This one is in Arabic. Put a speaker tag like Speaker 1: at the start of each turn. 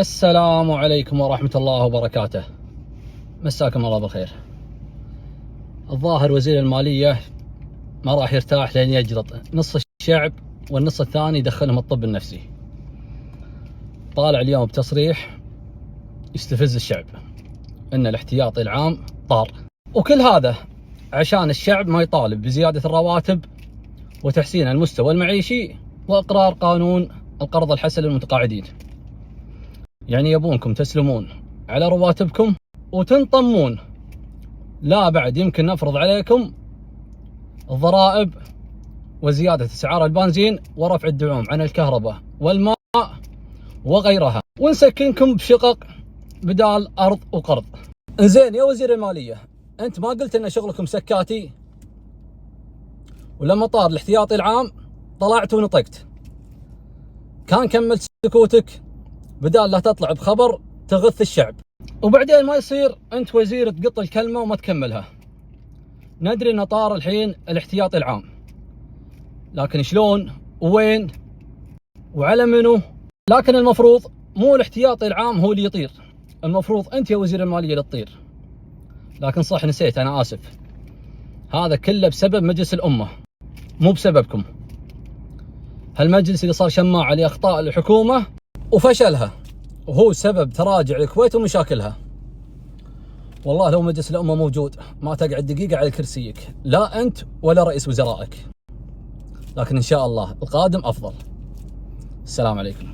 Speaker 1: السلام عليكم ورحمة الله وبركاته. مساكم الله بالخير. الظاهر وزير المالية ما راح يرتاح لين يجلط نص الشعب والنص الثاني يدخلهم الطب النفسي. طالع اليوم بتصريح يستفز الشعب ان الاحتياطي العام طار، وكل هذا عشان الشعب ما يطالب بزيادة الرواتب وتحسين المستوى المعيشي واقرار قانون القرض الحسن للمتقاعدين. يعني يبونكم تسلمون على رواتبكم وتنطمون، لا بعد يمكن نفرض عليكم الضرائب وزيادة اسعار البنزين ورفع الدعوم عن الكهرباء والماء وغيرها، ونسكنكم بشقق بدال ارض وقرض. زين يا وزير المالية، انت ما قلت ان شغلكم سكاتي؟ ولما طار الاحتياطي العام طلعت ونطقت، كان كملت سكوتك بدال لا تطلع بخبر تغث الشعب. وبعدين ما يصير انت وزير تقط الكلمة وما تكملها. ندري انه طار الحين الاحتياطي العام، لكن شلون ووين وعلى منو؟ لكن المفروض مو الاحتياطي العام هو اللي يطير، المفروض انت يا وزير المالية اللي تطير. لكن صح نسيت، انا اسف. هذا كله بسبب مجلس الامة، مو بسببكم. هالمجلس اللي صار شماعة لاخطاء الحكومة وفشلها، وهو سبب تراجع الكويت ومشاكلها. والله لو مجلس الأمة موجود ما تقعد دقيقة على كرسيك، لا أنت ولا رئيس وزرائك. لكن إن شاء الله القادم أفضل. السلام عليكم.